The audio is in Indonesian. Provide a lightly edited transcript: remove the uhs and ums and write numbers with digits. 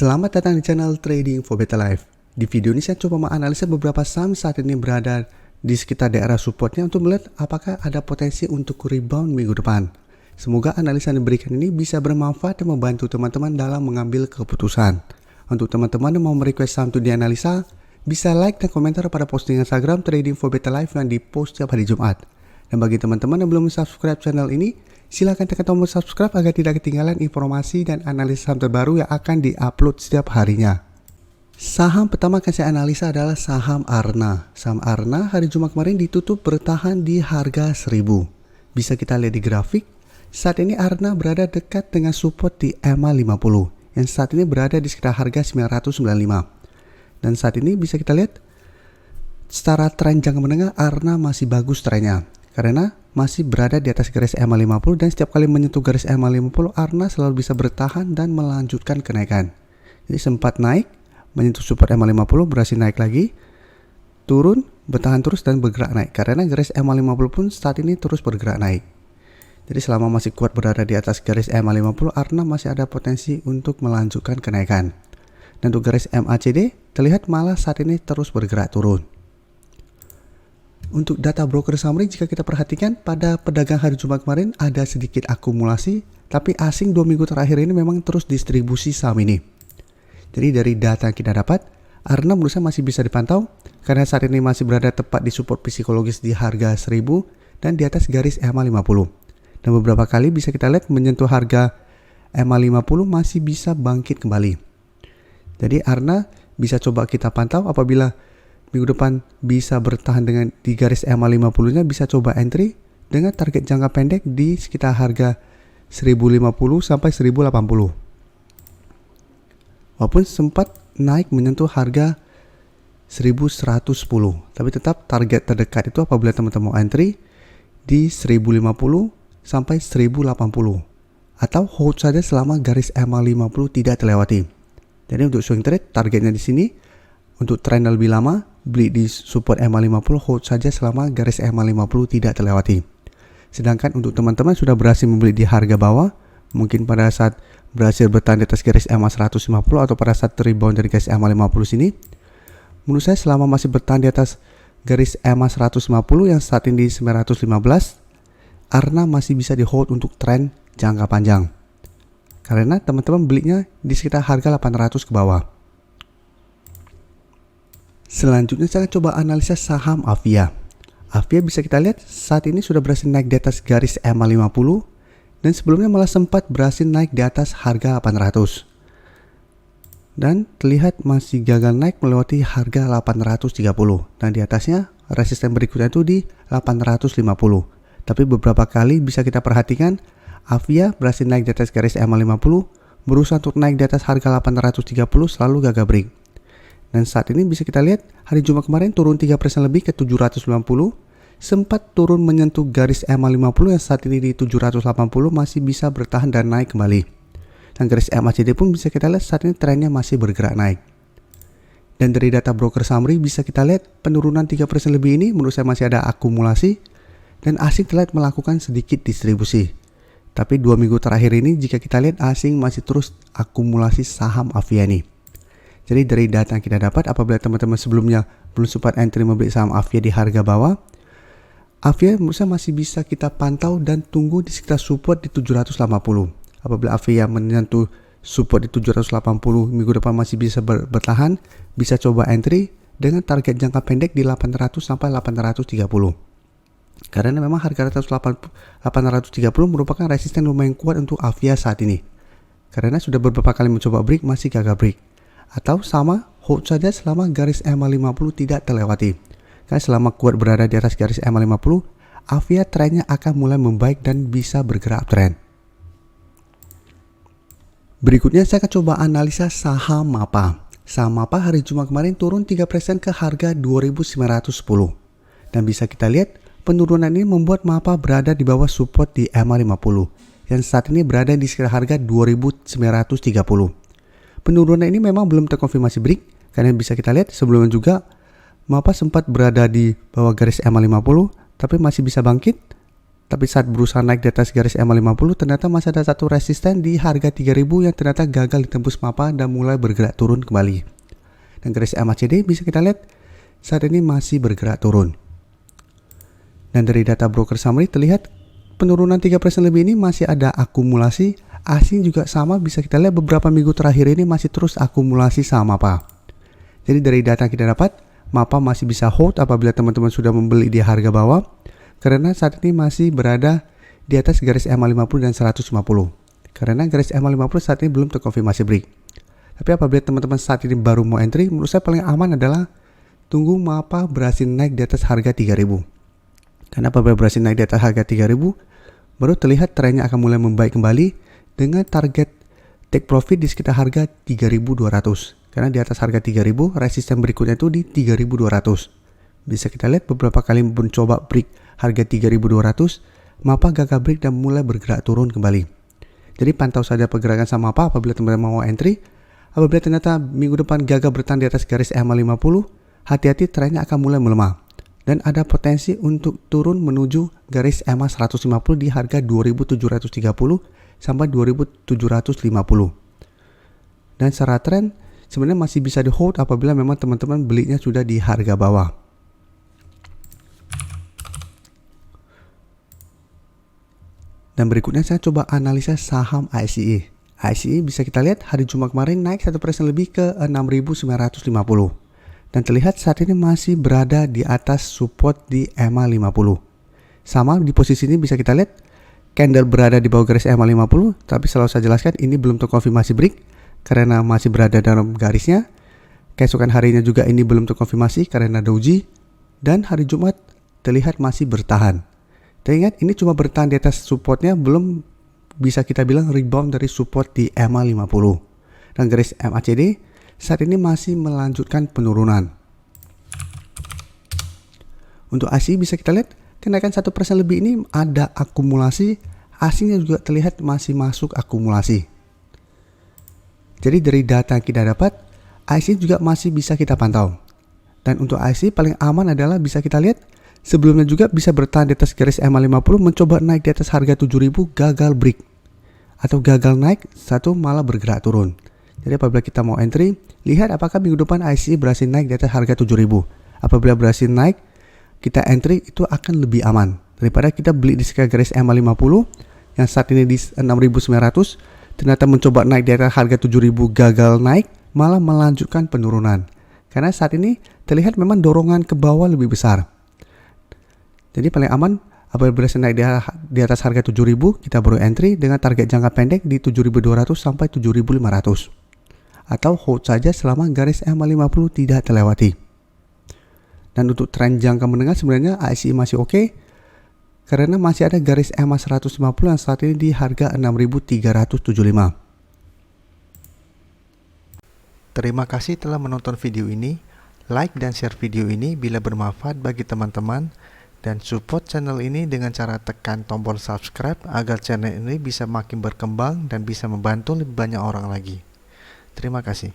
Selamat datang di channel Trading for Better Life. Di video ini saya coba menganalisa beberapa saham saat ini berada di sekitar daerah supportnya untuk melihat apakah ada potensi untuk rebound minggu depan. Semoga analisa yang diberikan ini bisa bermanfaat dan membantu teman-teman dalam mengambil keputusan. Untuk teman-teman yang mau merequest saham untuk dianalisa, bisa like dan komentar pada postingan Instagram Trading for Better Life yang di-post setiap hari Jumat. Dan bagi teman-teman yang belum subscribe channel ini, silakan tekan tombol subscribe agar tidak ketinggalan informasi dan analisis saham terbaru yang akan diupload setiap harinya. Saham pertama akan saya analisa adalah saham Arna. Saham Arna hari Jumat kemarin ditutup bertahan di harga 1000. Bisa kita lihat di grafik, saat ini Arna berada dekat dengan support di EMA 50 yang saat ini berada di sekitar harga 995. Dan saat ini bisa kita lihat secara tren jangka menengah Arna masih bagus trennya, karena masih berada di atas garis EMA 50 dan setiap kali menyentuh garis EMA 50 Arna selalu bisa bertahan dan melanjutkan kenaikan. Jadi sempat naik, menyentuh support EMA 50, berhasil naik lagi, turun, bertahan terus dan bergerak naik. Karena garis EMA 50 pun saat ini terus bergerak naik. Jadi selama masih kuat berada di atas garis EMA 50, Arna masih ada potensi untuk melanjutkan kenaikan. Dan untuk garis MACD terlihat malah saat ini terus bergerak turun. Untuk data broker summary, jika kita perhatikan pada pedagang hari Jumat kemarin ada sedikit akumulasi, tapi asing 2 minggu terakhir ini memang terus distribusi saham ini. Jadi dari data yang kita dapat, Arna menurut saya masih bisa dipantau karena saat ini masih berada tepat di support psikologis di harga 1000 dan di atas garis EMA 50. Dan beberapa kali bisa kita lihat menyentuh harga EMA 50 masih bisa bangkit kembali. Jadi Arna bisa coba kita pantau apabila minggu depan bisa bertahan dengan di garis EMA 50-nya, bisa coba entry dengan target jangka pendek di sekitar harga 1050 sampai 1080. Walaupun sempat naik menyentuh harga 1110, tapi tetap target terdekat itu apabila teman-teman mau entry di 1050 sampai 1080 atau hold saja selama garis EMA 50 tidak terlewati. Jadi untuk swing trade targetnya di sini untuk tren lebih lama, beli di support EMA 50, hold saja selama garis EMA 50 tidak terlewati. Sedangkan untuk teman-teman sudah berhasil membeli di harga bawah, mungkin pada saat berhasil bertahan di atas garis EMA 150 atau pada saat rebound dari garis EMA 50 sini, menurut saya selama masih bertahan di atas garis EMA 150 yang saat ini di 915, Arna masih bisa di hold untuk tren jangka panjang. Karena teman-teman belinya di sekitar harga 800 ke bawah. Selanjutnya saya coba analisa saham Avia. Avia bisa kita lihat saat ini sudah berhasil naik di atas garis EMA 50 dan sebelumnya malah sempat berhasil naik di atas harga 800. Dan terlihat masih gagal naik melewati harga 830 dan di atasnya resisten berikutnya itu di 850. Tapi beberapa kali bisa kita perhatikan Avia berhasil naik di atas garis EMA 50, berusaha untuk naik di atas harga 830 selalu gagal break. Dan saat ini bisa kita lihat hari Jumat kemarin turun 3% lebih ke 790, sempat turun menyentuh garis EMA 50 yang saat ini di 780 masih bisa bertahan dan naik kembali. Dan garis MACD pun bisa kita lihat saat ini trennya masih bergerak naik. Dan dari data broker summary bisa kita lihat penurunan 3% lebih ini menurut saya masih ada akumulasi dan asing terlihat melakukan sedikit distribusi. Tapi 2 minggu terakhir ini jika kita lihat asing masih terus akumulasi saham Avia ini. Jadi dari data yang kita dapat apabila teman-teman sebelumnya belum sempat entry membeli saham Avia di harga bawah, Avia menurut saya masih bisa kita pantau dan tunggu di sekitar support di 780. Apabila Avia menyentuh support di 780 minggu depan masih bisa bertahan, bisa coba entry dengan target jangka pendek di 800 sampai 830. Karena memang harga 830 merupakan resisten lumayan kuat untuk Avia saat ini. Karena sudah beberapa kali mencoba break masih gagal break. Atau sama hold saja selama garis EMA 50 tidak terlewati. Karena selama kuat berada di atas garis EMA 50, Avia trennya akan mulai membaik dan bisa bergerak uptrend. Berikutnya saya akan coba analisa saham MAPA. Saham MAPA hari Jumat kemarin turun 3% ke harga 2.910. Dan bisa kita lihat penurunan ini membuat MAPA berada di bawah support di EMA 50 yang saat ini berada di sekitar harga 2.930. Penurunan ini memang belum terkonfirmasi break karena bisa kita lihat sebelumnya juga MAPA sempat berada di bawah garis EMA 50 tapi masih bisa bangkit Tapi saat berusaha naik di atas garis EMA 50, ternyata masih ada satu resisten di harga 3000 yang ternyata gagal ditembus MAPA dan mulai bergerak turun kembali. Dan garis MACD bisa kita lihat saat ini masih bergerak turun. Dan dari data broker summary terlihat penurunan 3% lebih ini masih ada akumulasi. Asing juga sama, bisa kita lihat beberapa minggu terakhir ini masih terus akumulasi sama MAPA. Jadi dari data yang kita dapat, MAPA masih bisa hold apabila teman-teman sudah membeli di harga bawah, karena saat ini masih berada di atas garis EMA 50 dan 150. Karena garis EMA 50 saat ini belum terkonfirmasi break. Tapi apabila teman-teman saat ini baru mau entry, menurut saya paling aman adalah tunggu MAPA berhasil naik di atas harga 3000. Karena apabila berhasil naik di atas harga 3000, baru terlihat trennya akan mulai membaik kembali dengan target take profit di sekitar harga 3200. Karena di atas harga 3000, resisten berikutnya itu di 3200. Bisa kita lihat beberapa kali mencoba break harga 3200, MAPA gagal break dan mulai bergerak turun kembali. Jadi pantau saja pergerakan sama MAPA apabila teman-teman mau entry. Apabila ternyata minggu depan gagal bertahan di atas garis EMA 50, hati-hati trennya akan mulai melemah. Dan ada potensi untuk turun menuju garis EMA 150 di harga 2730 sampai 2750. Dan secara tren sebenarnya masih bisa di hold apabila memang teman-teman belinya sudah di harga bawah. Dan berikutnya saya coba analisa saham ICE. ICE bisa kita lihat hari Jumat kemarin naik 1% lebih ke 6.950. Dan terlihat saat ini masih berada di atas support di EMA 50. Sama di posisi ini bisa kita lihat candle berada di bawah garis EMA 50, tapi selalu saya jelaskan ini belum terkonfirmasi break karena masih berada dalam garisnya. Keesokan harinya juga ini belum terkonfirmasi karena doji, dan hari Jumat terlihat masih bertahan. Teringat ini cuma bertahan di atas supportnya, belum bisa kita bilang rebound dari support di EMA 50. Dan garis MACD saat ini masih melanjutkan penurunan. Untuk ASI bisa kita lihat kenaikan 1% lebih ini ada akumulasi, asingnya juga terlihat masih masuk akumulasi. Jadi dari data yang kita dapat, IC juga masih bisa kita pantau. Dan untuk IC paling aman adalah bisa kita lihat sebelumnya juga bisa bertahan di atas garis EMA 50, mencoba naik di atas harga 7000, gagal break atau gagal naik, satu malah bergerak turun. Jadi apabila kita mau entry, lihat apakah minggu depan IC berhasil naik di atas harga 7000. Apabila berhasil naik, kita entry itu akan lebih aman daripada kita beli di sekitar garis EMA 50 yang saat ini di 6.900, ternyata mencoba naik di atas harga 7000, gagal naik, malah melanjutkan penurunan. Karena saat ini terlihat memang dorongan ke bawah lebih besar. Jadi paling aman apabila berhasil naik di atas harga 7000, kita baru entry dengan target jangka pendek di 7200 sampai 7500. Atau hold saja selama garis EMA 50 tidak terlewati. Dan untuk tren jangka menengah sebenarnya ICE masih oke, karena masih ada garis EMA 150 yang saat ini di harga 6375. Terima kasih telah menonton video ini. Like dan share video ini bila bermanfaat bagi teman-teman, dan support channel ini dengan cara tekan tombol subscribe agar channel ini bisa makin berkembang dan bisa membantu lebih banyak orang lagi. Terima kasih.